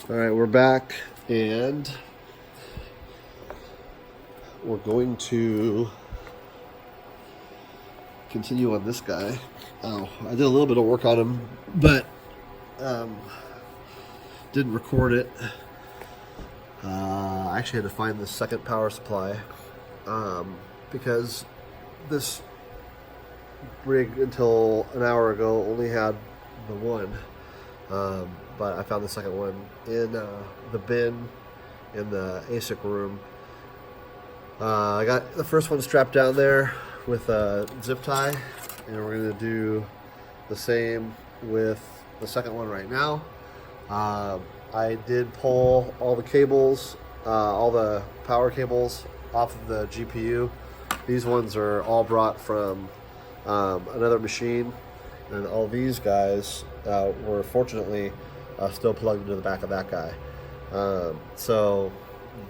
All right, we're back, and we're going to continue on this guy. Oh, I did a little bit of work on him, but didn't record it. I actually had to find the second power supply because this rig until an hour ago only had the one, but I found the second one in the bin in the ASIC room. I got the first one strapped down there with a zip tie, and we're going to do the same with the second one right now. I did pull all the cables, all the power cables off of the GPU. These ones are all brought from another machine, and all these guys were fortunately still plugged into the back of that guy. So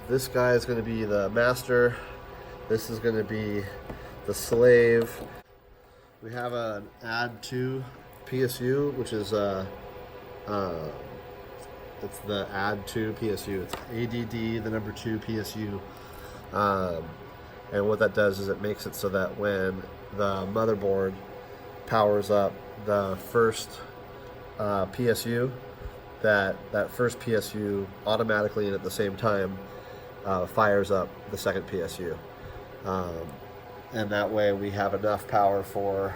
this guy is going to be the master. This is going to be the slave. We have an add to PSU, which is it's the add to PSU. It's ADD, the number 2 PSU. And what that does is it makes it so that when the motherboard powers up the first PSU, that first PSU automatically and at the same time fires up the second PSU. And that way we have enough power for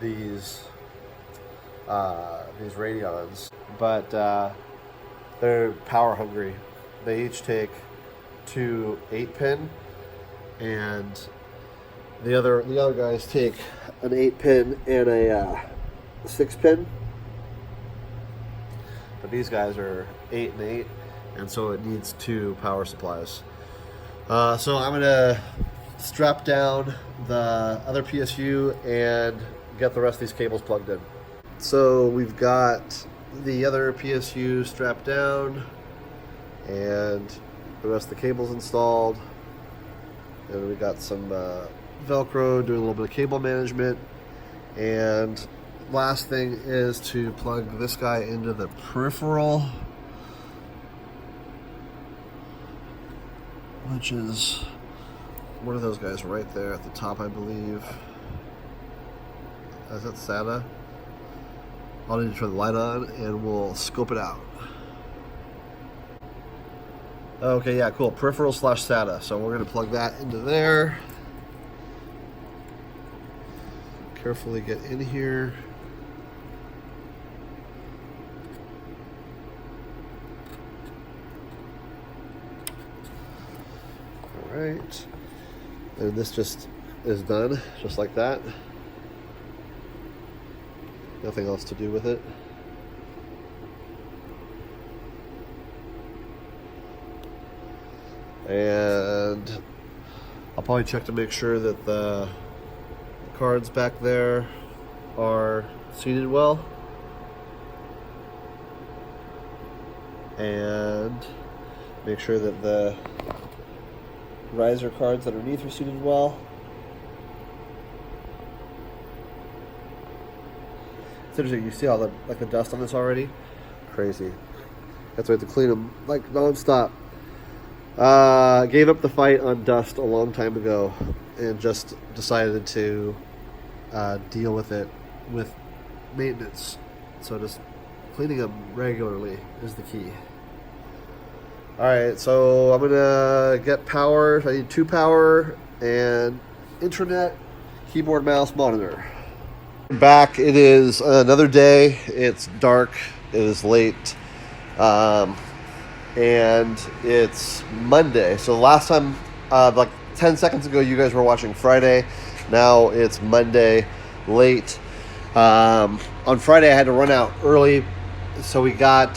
these Radeons. But they're power hungry. They each take 2 8-pin, and the other guys take an 8-pin and a 6-pin. But these guys are 8 and 8, and so it needs 2 power supplies. So I'm gonna strap down the other PSU and get the rest of these cables plugged in. So we've got the other PSU strapped down and the rest of the cables installed, and we got some Velcro, doing a little bit of cable management, and last thing is to plug this guy into the peripheral, which is one of those guys right there at the top, I believe. Is that SATA? I'll need to turn the light on and we'll scope it out. Okay, yeah, cool. Peripheral / SATA. So we're going to plug that into there. Carefully get in here. All right. And this just is done, just like that. Nothing else to do with it. And I'll probably check to make sure that the cards back there are seated well. And make sure that the riser cards underneath are seated well. It's interesting, you see all the dust on this already? Crazy. That's why I have to clean them like non-stop. Gave up the fight on dust a long time ago and just decided to deal with it with maintenance. So just cleaning them regularly is the key. Alright, so I'm gonna get power. I need 2 power and internet, keyboard, mouse, monitor. Back, it is another day. It's dark, it is late, and it's Monday. So last time, like 10 seconds ago, you guys were watching Friday. Now it's Monday, late. On Friday, I had to run out early, so we got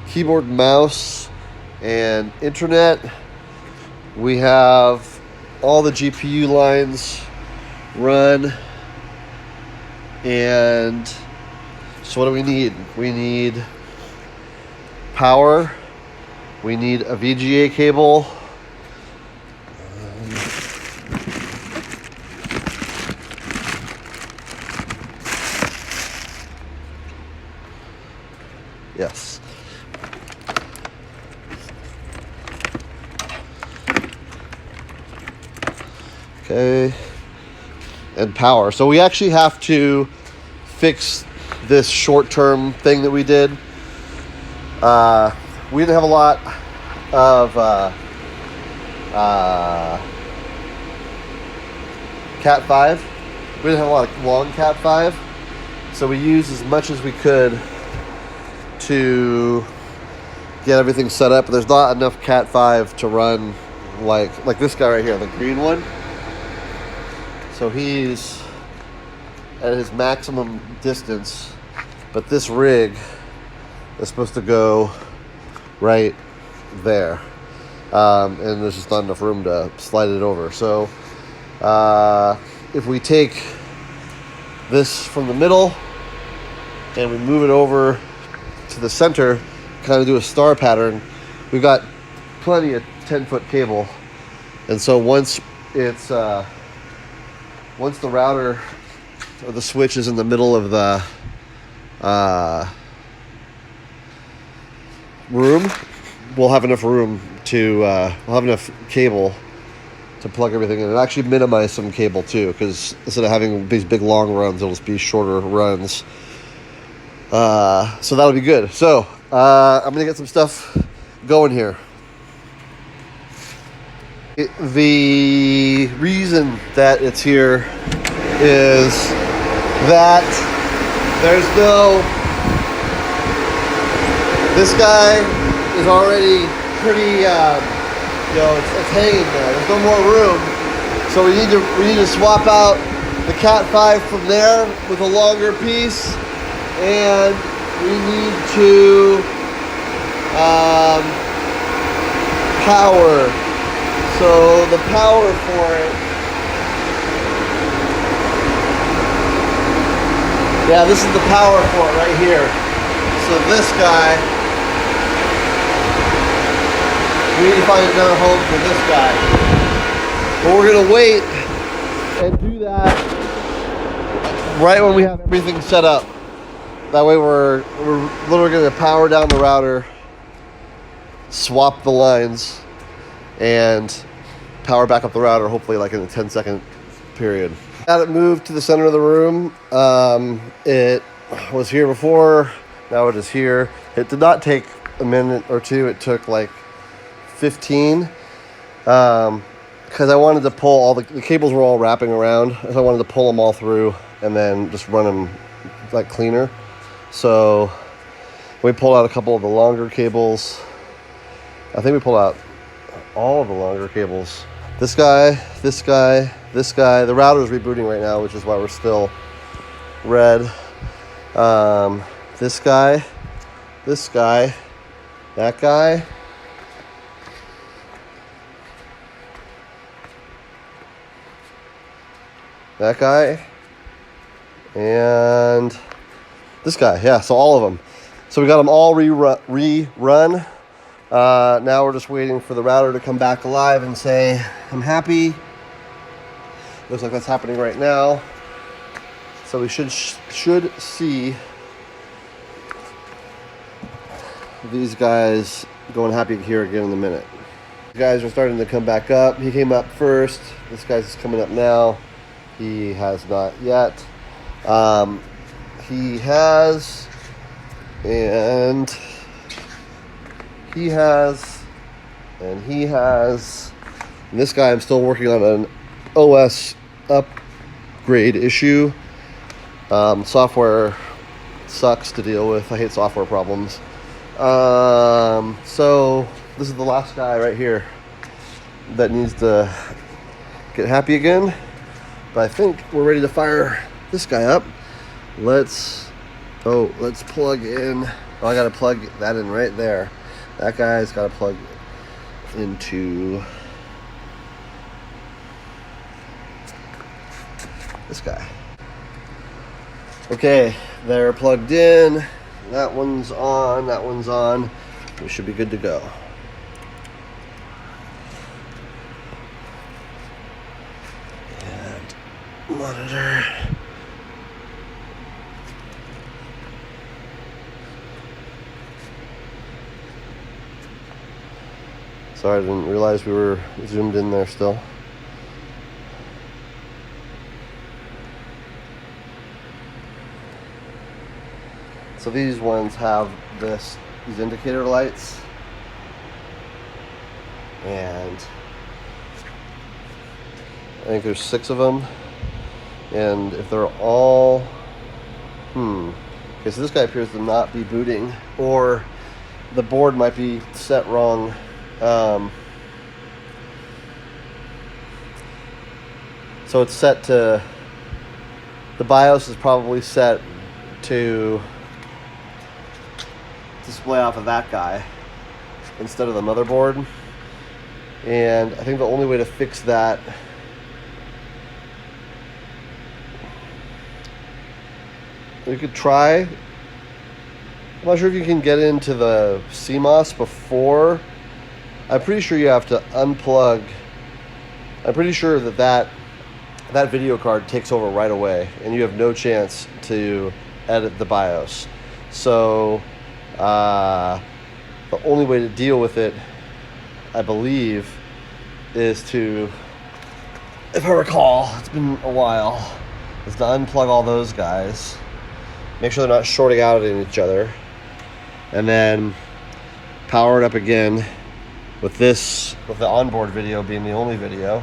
keyboard, mouse, and internet. We have all the GPU lines run. And so what do we need? We need power. We need a VGA cable. Yes. Okay. And power. So we actually have to fix this short-term thing that we did. We didn't have a lot of Cat 5. We didn't have a lot of long Cat 5. So we used as much as we could to get everything set up. There's not enough Cat 5 to run like this guy right here, the green one. So he's at his maximum distance, but this rig is supposed to go right there. And there's just not enough room to slide it over. So if we take this from the middle and we move it over to the center, kind of do a star pattern, we've got plenty of 10-foot cable. And so once the router or the switch is in the middle of the room, we'll have enough room to we'll have enough cable to plug everything in. It'll actually minimize some cable too, because instead of having these big long runs, it'll just be shorter runs. So that'll be good. So I'm gonna get some stuff going here. The reason that it's here is that there's this guy is already pretty, it's hanging there. There's no more room. So we need to swap out the Cat 5 from there with a longer piece, and we need to power. So the power for it, yeah, this is the power for it right here. So this guy, we need to find another home for this guy. But we're gonna wait and do that right when we have everything set up. That way we're literally gonna power down the router, swap the lines, and power back up the router, hopefully like in a 10-second period. Got it moved to the center of the room. It was here before, now it is here. It did not take a minute or two, it took like 15. Because I wanted to pull all the cables were all wrapping around, so I wanted to pull them all through and then just run them like cleaner. So we pulled out a couple of the longer cables. I think we pulled out all of the longer cables. This guy, this guy, this guy. The router is rebooting right now, which is why we're still red. This guy, that guy. That guy. And this guy. Yeah, so all of them. So we got them all rerun. Now we're just waiting for the router to come back alive and say, I'm happy. Looks like that's happening right now. So we should see these guys going happy here again in a minute. These guys are starting to come back up. He came up first. This guy's just coming up now. He has not yet. He has, and he has, and he has. And this guy, I'm still working on an OS upgrade issue. Software sucks to deal with. I hate software problems. So this is the last guy right here that needs to get happy again. But I think we're ready to fire this guy up. Let's plug in. Oh, I gotta plug that in right there. That guy's gotta plug into this guy. Okay, they're plugged in. That one's on, that one's on. We should be good to go. And monitor. Sorry, I didn't realize we were zoomed in there still. So these ones have these indicator lights, and I think there's 6 of them. And if they're all, okay, so this guy appears to not be booting, or the board might be set wrong. So it's set to, the BIOS is probably set to display off of that guy instead of the motherboard. And I think the only way to fix that you could try, I'm not sure if you can get into the CMOS before. I'm pretty sure you have to unplug. I'm pretty sure that video card takes over right away, and you have no chance to edit the BIOS. So the only way to deal with it, I believe, is to, if I recall, it's been a while, is to unplug all those guys, make sure they're not shorting out at each other, and then power it up again with the onboard video being the only video.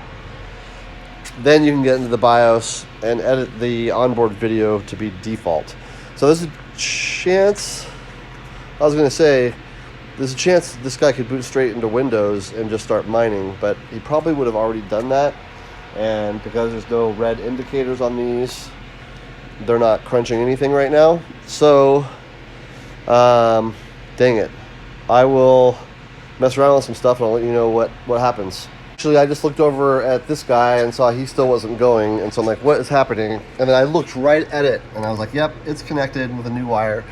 Then you can get into the BIOS and edit the onboard video to be default. So there's a chance, there's a chance this guy could boot straight into Windows and just start mining, but he probably would have already done that. And because there's no red indicators on these, they're not crunching anything right now. So, dang it. I will mess around with some stuff and I'll let you know what happens. Actually, I just looked over at this guy and saw he still wasn't going, and so I'm like, what is happening? And then I looked right at it, and I was like, yep, it's connected with a new wire.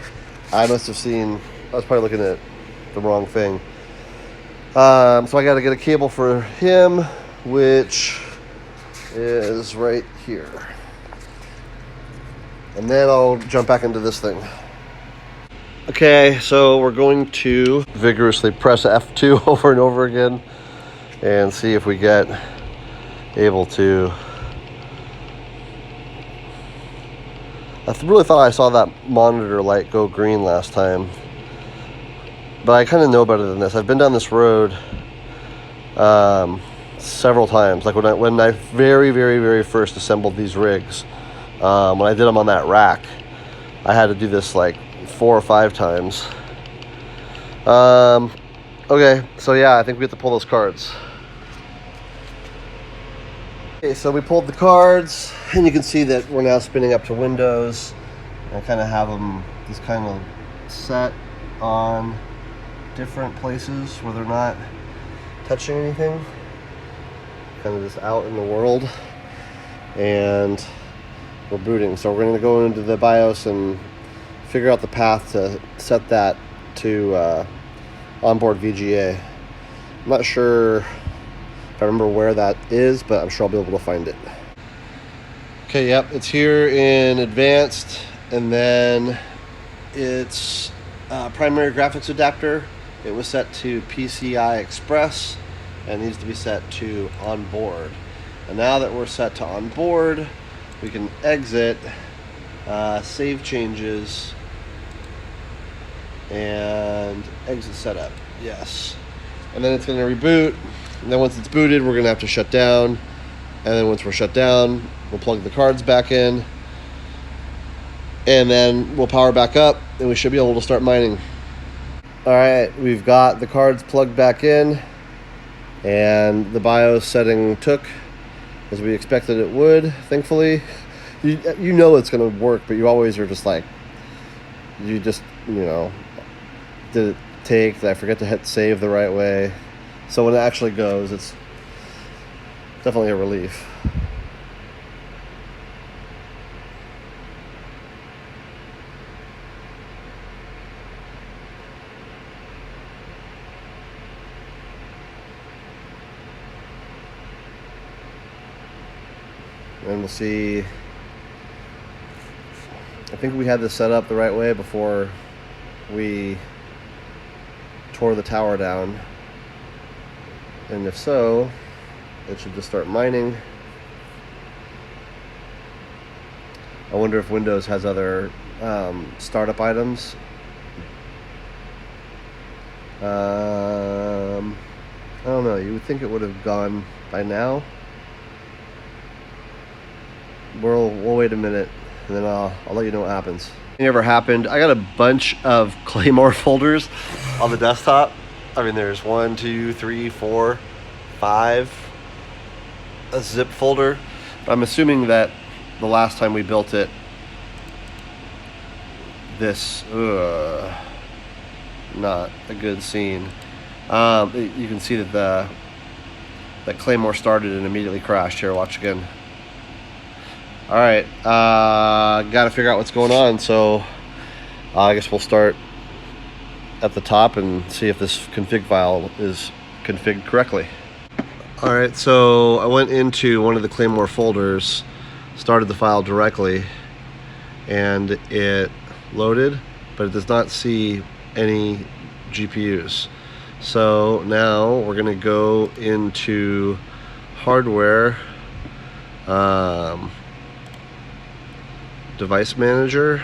I must have seen, I was probably looking at the wrong thing. So I got to get a cable for him, which is right here. And then I'll jump back into this thing. Okay, so we're going to vigorously press F2 over and over again and see if we get able to. I really thought I saw that monitor light go green last time, but I kind of know better than this. I've been down this road several times. Like when I very first assembled these rigs, when I did them on that rack, I had to do this like 4 or 5 times. Okay, so yeah, I think we have to pull those cards. Okay, so we pulled the cards, and you can see that we're now spinning up to Windows. I kind of have them just kind of set on different places where they're not touching anything, kind of just out in the world, and we're booting. So we're going to go into the BIOS and figure out the path to set that to onboard VGA. I'm not sure if I remember where that is, but I'm sure I'll be able to find it. Okay, yep, it's here in advanced, and then it's primary graphics adapter. It was set to PCI Express and needs to be set to onboard. And now that we're set to onboard, we can exit, save changes, and exit setup. Yes. And then it's going to reboot. And then once it's booted, we're going to have to shut down. And then once we're shut down, we'll plug the cards back in. And then we'll power back up, and we should be able to start mining. All right, we've got the cards plugged back in, and the BIOS setting took as we expected it would, thankfully. You know it's going to work, but you always are just like, you just, did it take? Did I forget to hit save the right way? So when it actually goes, it's definitely a relief. And we'll see. I think we had this set up the right way before we tore the tower down. And if so, it should just start mining. I wonder if Windows has other startup items. I don't know. You would think it would have gone by now. We'll wait a minute, and then I'll let you know what happens. Nothing ever happened. I got a bunch of Claymore folders on the desktop. I mean, there's 1, 2, 3, 4, 5. A zip folder. I'm assuming that the last time we built it, this not a good scene. You can see that that Claymore started and immediately crashed. Here, watch again. All right, got to figure out what's going on. So I guess we'll start at the top and see if this config file is configured correctly. All right, so I went into one of the Claymore folders, started the file directly, and it loaded, but it does not see any GPUs. So now we're going to go into hardware, device manager,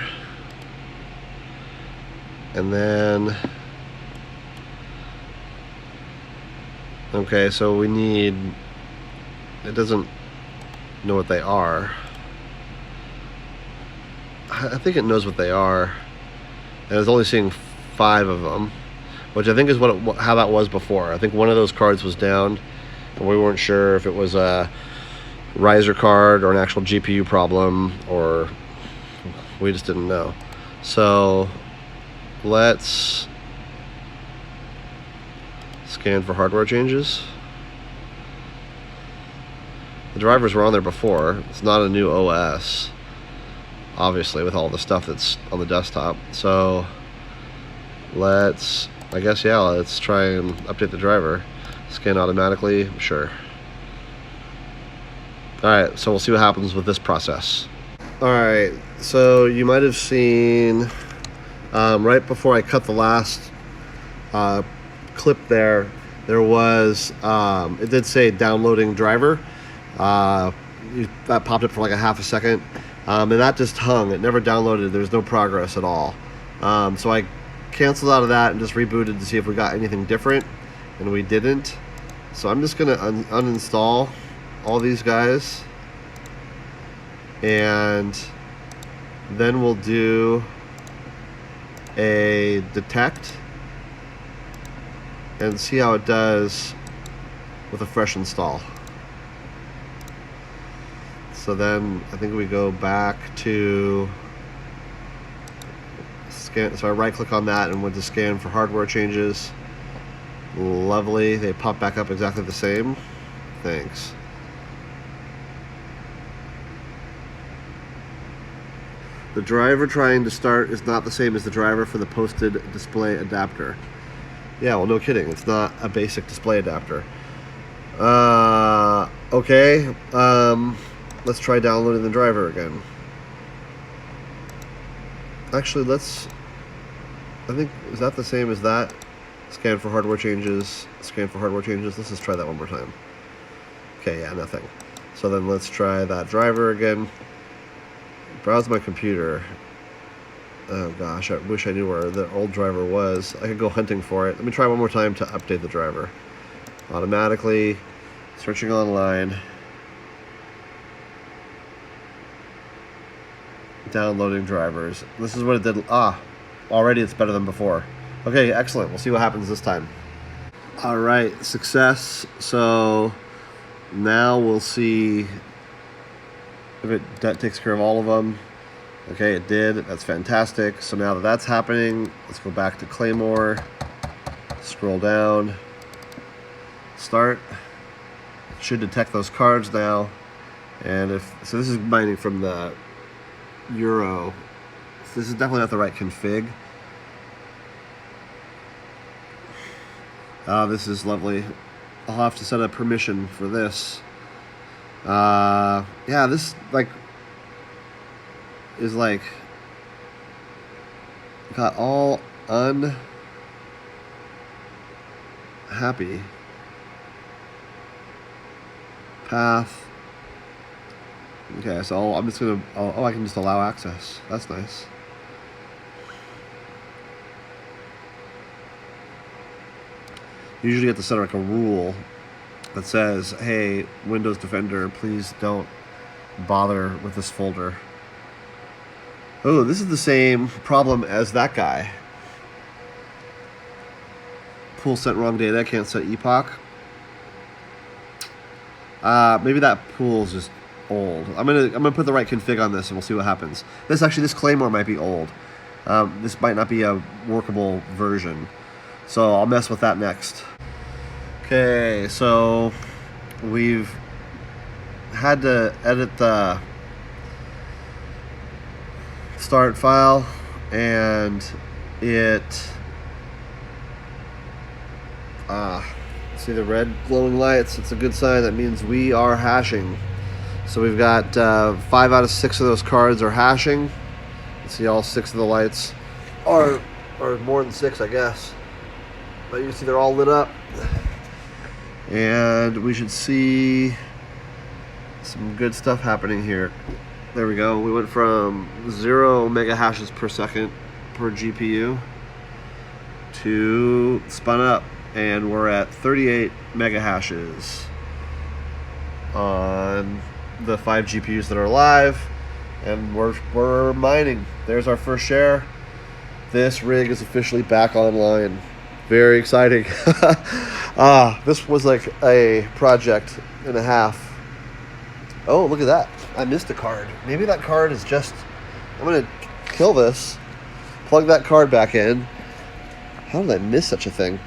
and then okay, so we need, it doesn't know what they are. I think it knows what they are, and it's only seeing 5 of them, which I think is how that was before. I think one of those cards was down, and we weren't sure if it was a riser card or an actual GPU problem, or we just didn't know. So let's scan for hardware changes. The drivers were on there before. It's not a new OS, obviously, with all the stuff that's on the desktop. So let's, I guess, yeah, let's try and update the driver. Scan automatically, sure. Alright, so we'll see what happens with this process. Alright, so you might have seen right before I cut the last clip there was, it did say downloading driver. That popped up for like a half a second, and that just hung. It never downloaded. There's no progress at all. So I canceled out of that and just rebooted to see if we got anything different, and we didn't. So I'm just gonna uninstall all these guys, and then we'll do a detect and see how it does with a fresh install. So then I think we go back to scan. So I right click on that and went to scan for hardware changes. Lovely, they pop back up exactly the same. Thanks. The driver trying to start is not the same as the driver for the posted display adapter. Yeah, well, no kidding. It's not a basic display adapter. Okay. Let's try downloading the driver again. Actually, I think, is that the same as that? Scan for hardware changes. Scan for hardware changes. Let's just try that one more time. Okay, yeah, nothing. So then let's try that driver again. Browse my computer. Oh gosh, I wish I knew where the old driver was. I could go hunting for it. Let me try one more time to update the driver. Automatically, searching online. Downloading drivers. This is what it did. Already it's better than before. Okay, excellent. We'll see what happens this time. Alright, success. So now we'll see if that takes care of all of them. Okay, it did. That's fantastic. So now that that's happening, let's go back to Claymore. Scroll down. Start. Should detect those cards now. And so this is mining from the Euro. This is definitely not the right config. This is lovely. I'll have to set a permission for this. Yeah, this is got all unhappy path. Okay, so I'm just gonna, I can just allow access. That's nice. You usually have to set like a rule that says, hey, Windows Defender, please don't bother with this folder. Oh, this is the same problem as that guy. Pool sent wrong data, I can't set epoch. Maybe that pool's just old. I'm gonna put the right config on this and we'll see what happens. This Claymore might be old. This might not be a workable version. So I'll mess with that next. Okay, so we've had to edit the start file, and it see the red glowing lights. It's a good sign. That means we are hashing. So we've got 5 out of 6 of those cards are hashing. You see all 6 of the lights are more than 6, I guess, but you can see they're all lit up, and we should see some good stuff happening here. There we go. We went from 0 mega hashes per second per GPU to spun up, and we're at 38 mega hashes on the 5 GPUs that are live, and we're mining. There's our first share. This rig is officially back online. Very exciting. This was like a project and a half. Oh, look at that. I missed a card. Maybe that card is just... I'm going to kill this, plug that card back in. How did I miss such a thing?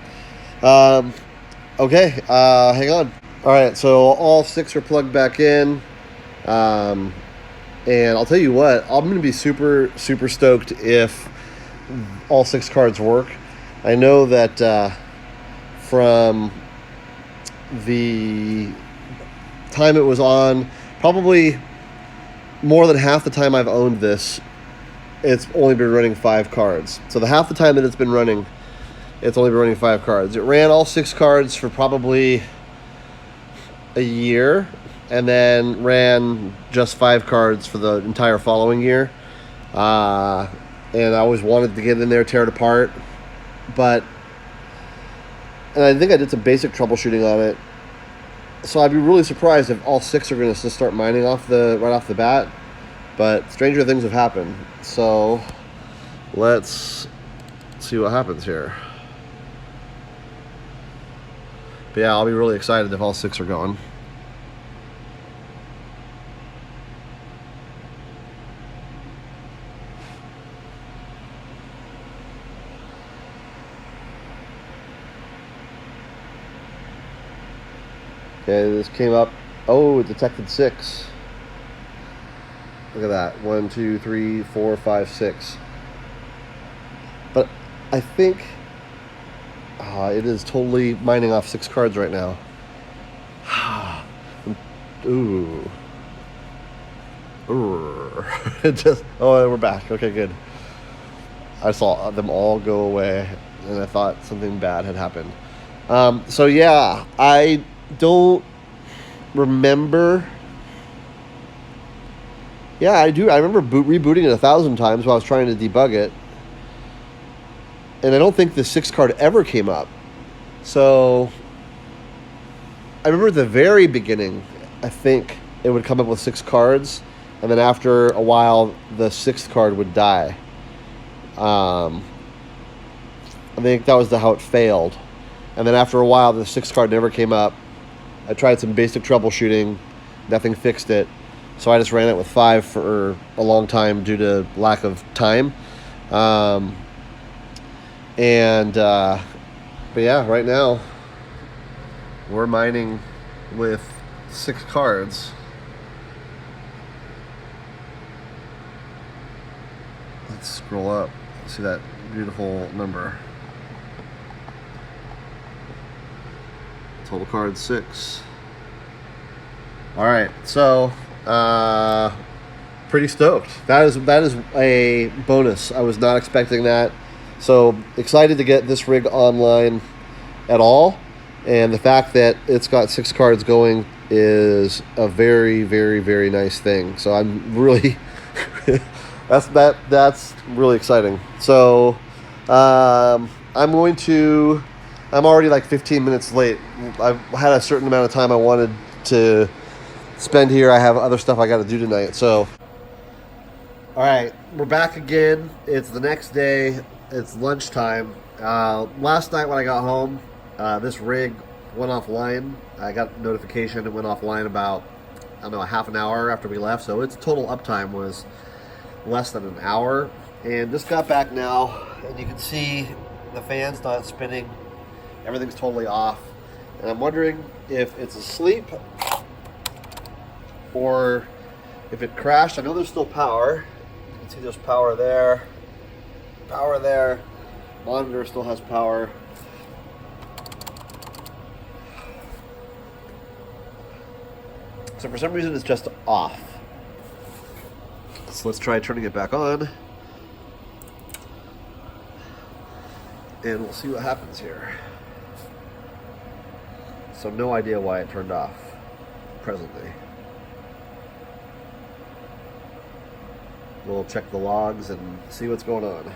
Okay, hang on. All right, so all 6 are plugged back in. And I'll tell you what, I'm going to be super, super stoked if all 6 cards work. I know that from the time it was on, probably more than half the time I've owned this, it's only been running 5 cards. So the half the time that it's been running, it's only been running 5 cards. It ran all 6 cards for probably a year, and then ran just 5 cards for the entire following year. And I always wanted to get in there, tear it apart. And I think I did some basic troubleshooting on it. So I'd be really surprised if all 6 are going to just start mining right off the bat. But stranger things have happened. So let's see what happens here. But yeah, I'll be really excited if all 6 are going. Okay, this came up. Oh, it detected 6. Look at that. 1, 2, 3, 4, 5, 6. But I think it is totally mining off 6 cards right now. Ooh. It just. Oh, we're back. Okay, good. I saw them all go away, and I thought something bad had happened. So yeah, I don't remember. Yeah, I do. I remember rebooting it 1,000 times while I was trying to debug it, and I don't think the 6 card ever came up. So I remember at the very beginning, I think it would come up with 6 cards, and then after a while, the 6th card would die. I think that was how it failed. And then after a while, the 6th card never came up. I tried some basic troubleshooting. Nothing fixed it. So I just ran it with 5 for a long time due to lack of time. But yeah, right now, we're mining with 6 cards. Let's scroll up. See that beautiful number. Total cards 6. All right, so pretty stoked. That is a bonus. I was not expecting that. So excited to get this rig online at all, and the fact that it's got 6 cards going is a very, very, very nice thing. So I'm really that's really exciting. So I'm going to I'm already like 15 minutes late. I've had a certain amount of time I wanted to spend here. I have other stuff I got to do tonight. So, all right, we're back again. It's the next day. It's lunchtime. Last night when I got home, this rig went offline. I got a notification. It went offline about, I don't know, a half an hour after we left. So its total uptime was less than an hour. And just got back now, and you can see the fan's not spinning. Everything's totally off. And I'm wondering if it's asleep or if it crashed. I know there's still power. You can see there's power there. Power there. Monitor still has power. So for some reason it's just off. So let's try turning it back on. And we'll see what happens here. So no idea why it turned off presently. We'll check the logs and see what's going on.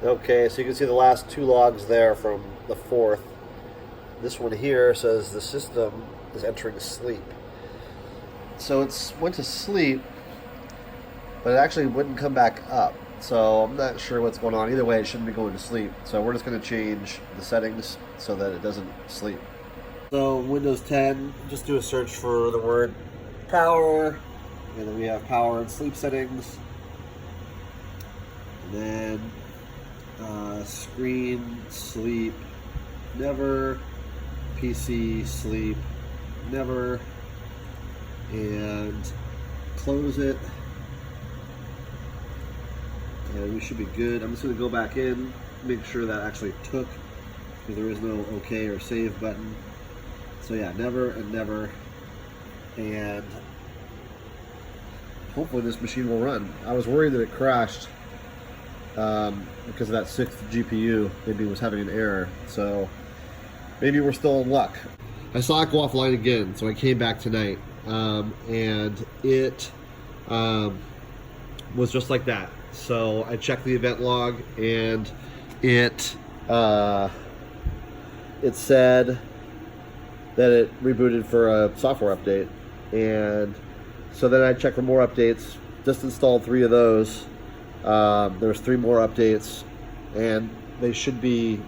Okay, so you can see the last two logs there from the 4th. This one here says the system is entering sleep. So it went to sleep, but it actually wouldn't come back up. So I'm not sure what's going on. Either way, it shouldn't be going to sleep. So we're just going to change the settings so that it doesn't sleep. So Windows 10, just do a search for the word power. And then we have power and sleep settings. And then screen, sleep, never. PC, sleep, never. And close it. And we should be good. I'm just going to go back in, make sure that actually took, because there is no OK or save button. So yeah, never and never. And hopefully this machine will run. I was worried that it crashed because of that 6th GPU. Maybe it was having an error. So maybe we're still in luck. I saw it go offline again, so I came back tonight. And it was just like that. So I checked the event log, and it said that it rebooted for a software update. And so then I checked for more updates. Just installed 3 of those. There's 3 more updates, and they should be,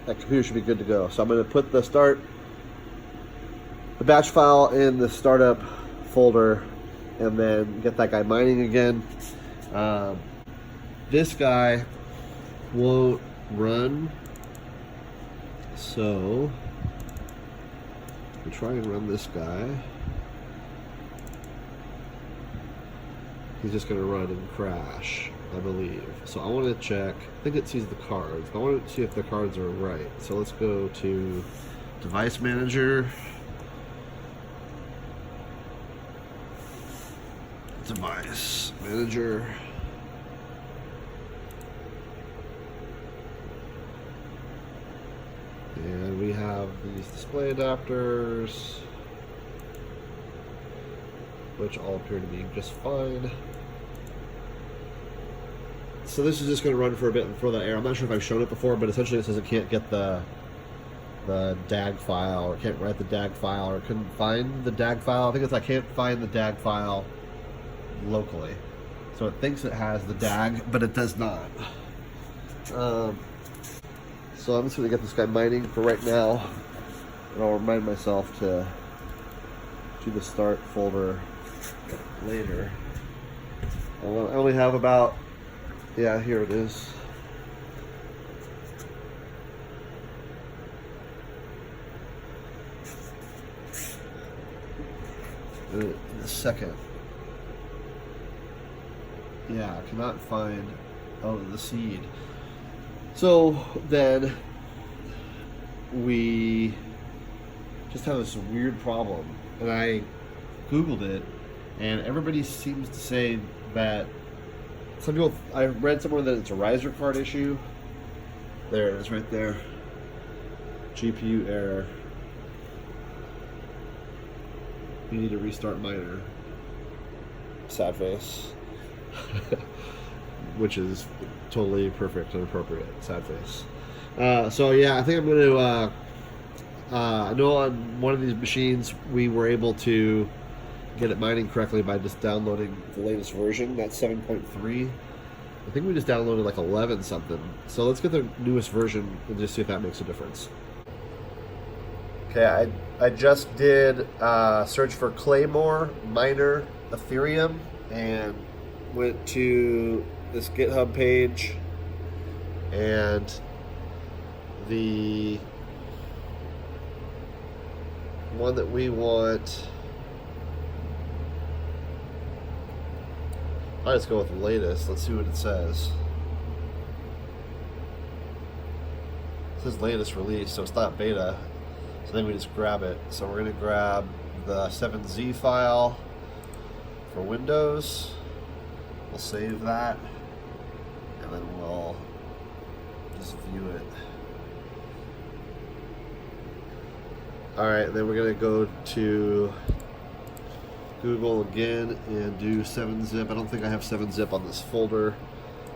that computer should be good to go. So I'm going to put the batch file in the startup folder, and then get that guy mining again. This guy won't run, so we'll try and run this guy. He's just going to run and crash, I believe. So I want to check. I think it sees the cards. I want to see if the cards are right. So let's go to Device Manager. Device Manager. And we have these display adapters, which all appear to be just fine. So this is just going to run for a bit and throw that error. I'm not sure if I've shown it before, but essentially it says it can't get the DAG file, or can't write the DAG file, or couldn't find the DAG file. I think it's I can't find the DAG file locally. So it thinks it has the DAG, but it does not. So I'm just going to get this guy mining for right now, and I'll remind myself to do the start folder later. I only have about, yeah, here it is. In a second. Yeah, I cannot find, oh, the seed. So then we just have this weird problem, and I Googled it, and everybody seems to say that some people, I read somewhere that it's a riser card issue. There it is right there. GPU error. You need to restart miner. Sad face. which is totally perfect and appropriate. Sad face. So yeah, I think I'm going to. I know on one of these machines we were able to get it mining correctly by just downloading the latest version. That's 7.3. I think we just downloaded like 11 something. So let's get the newest version and just see if that makes a difference. Okay, I just did search for Claymore Miner Ethereum and went to this GitHub page, and the one that we want, I'll just go with the latest. Let's see what it says. It says latest release, so it's not beta. So then we just grab it. So we're going to grab the 7Z file for Windows. We'll save that, and then we'll just view it. Alright, then we're going to go to Google again and do 7-zip. I don't think I have 7-zip on this folder,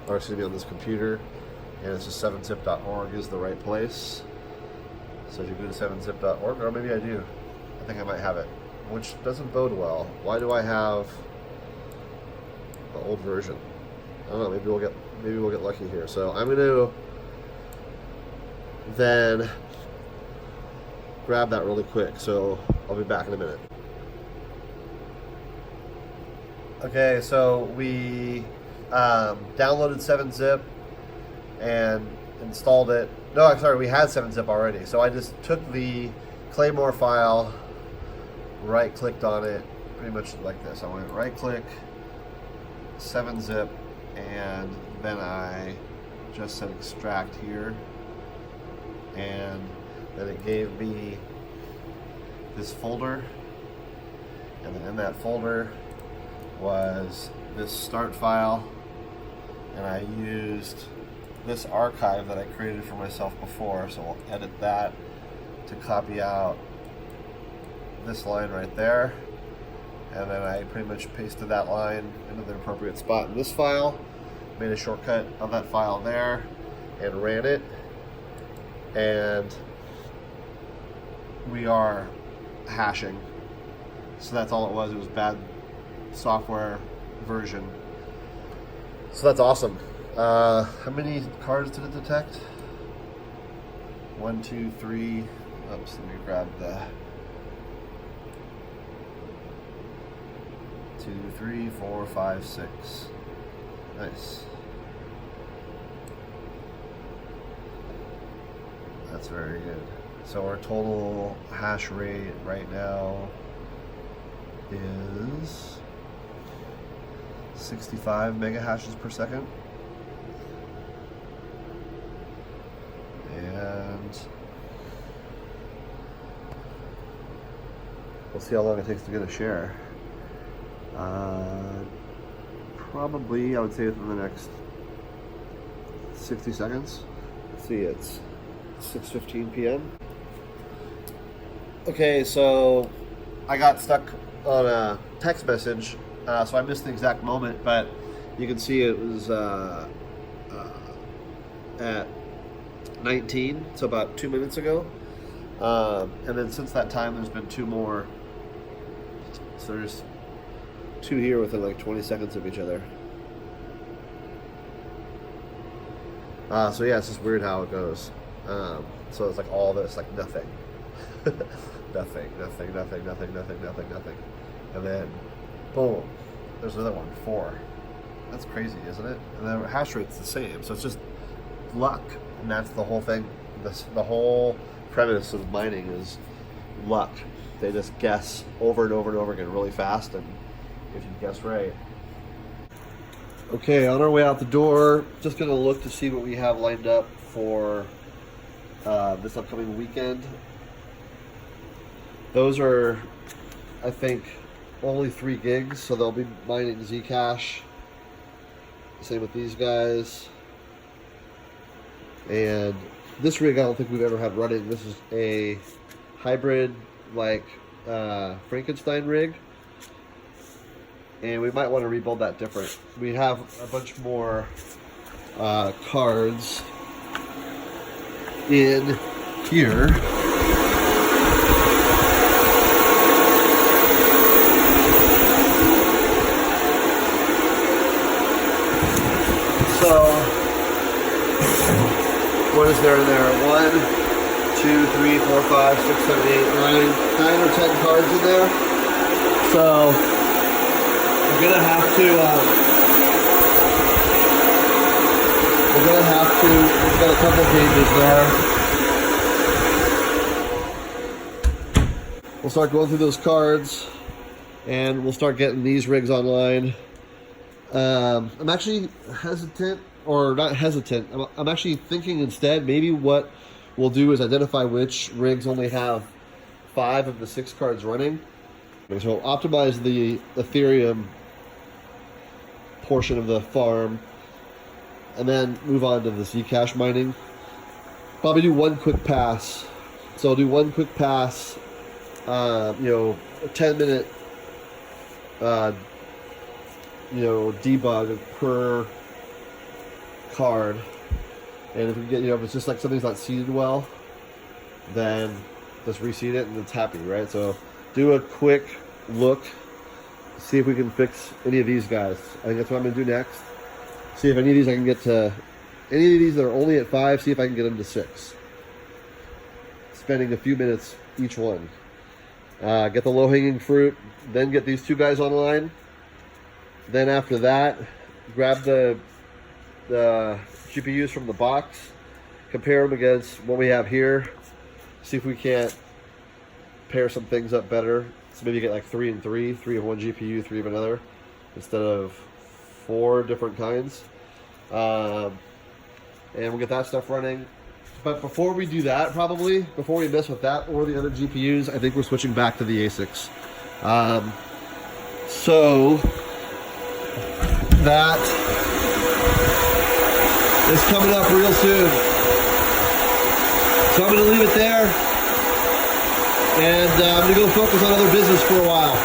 or excuse me, on this computer. And it's just 7zip.org is the right place. So if you go to 7zip.org, or maybe I do. I think I might have it, which doesn't bode well. Why do I have the old version? I don't know, maybe we'll get lucky here. So I'm going to then grab that really quick. So I'll be back in a minute. Okay, so we downloaded 7-zip and installed it. No, I'm sorry, we had 7-zip already. So I just took the Claymore file, right-clicked on it, pretty much like this. I went right-click, 7-zip, and then I just said extract here, and then it gave me this folder, and then in that folder was this start file, and I used this archive that I created for myself before, so I'll edit that to copy out this line right there, and then I pretty much pasted that line into the appropriate spot in this file, made a shortcut of that file there, and ran it, and we are hashing. So that's all it was. It was bad software version. So that's awesome. How many cards did it detect? 1, 2, 3. Oops, let me grab the 2, 3, 4, 5, 6. Nice. That's very good. So our total hash rate right now is 65 mega hashes per second. And we'll see how long it takes to get a share. Probably, I would say within the next 60 seconds. Let's see, it's 6:15 p.m. Okay, so I got stuck on a text message, so I missed the exact moment, but you can see it was at 19, so about 2 minutes ago. And then since that time, there's been 2 more. So there's 2 here within like 20 seconds of each other. So yeah, it's just weird how it goes. So it's like all this, like nothing. nothing. And then, boom, there's another one, 4. That's crazy, isn't it? And the hash rate's the same, so it's just luck. And that's the whole thing. The whole premise of mining is luck. They just guess over and over and over again really fast, and if you guess right. Okay, on our way out the door, just going to look to see what we have lined up for this upcoming weekend. Those are, I think, only 3 gigs, so they'll be mining Zcash. Same with these guys. And this rig I don't think we've ever had running. This is a hybrid, like, Frankenstein rig. And we might want to rebuild that different. We have a bunch more cards in here. So, what is there in there? 1, 2, 3, 4, 5, 6, 7, 8, 9 or 10 cards in there. So, we're gonna have to, we've got a couple pages there. We'll start going through those cards and we'll start getting these rigs online. I'm actually hesitant, or not hesitant, I'm actually thinking instead maybe what we'll do is identify which rigs only have 5 of the 6 cards running. So optimize the Ethereum portion of the farm and then move on to the Zcash mining. Probably do one quick pass. So I'll do one quick pass, a 10-minute debug per card, and if we get, if it's just like something's not seeded well, then just reseed it and it's happy, right? So do a quick look, see if we can fix any of these guys. I think that's what I'm gonna do next. See if any of these I can get to, any of these that are only at 5, see if I can get them to 6. Spending a few minutes each one. Get the low-hanging fruit, then get these 2 guys online. Then after that, grab the GPUs from the box, compare them against what we have here, see if we can't pair some things up better. So maybe get like 3 and 3, 3 of one GPU, 3 of another, instead of 4 different kinds. And we'll get that stuff running. But before we do that, probably, before we mess with that or the other GPUs, I think we're switching back to the ASICs. So that is coming up real soon. So I'm going to leave it there, and I'm going to go focus on other business for a while.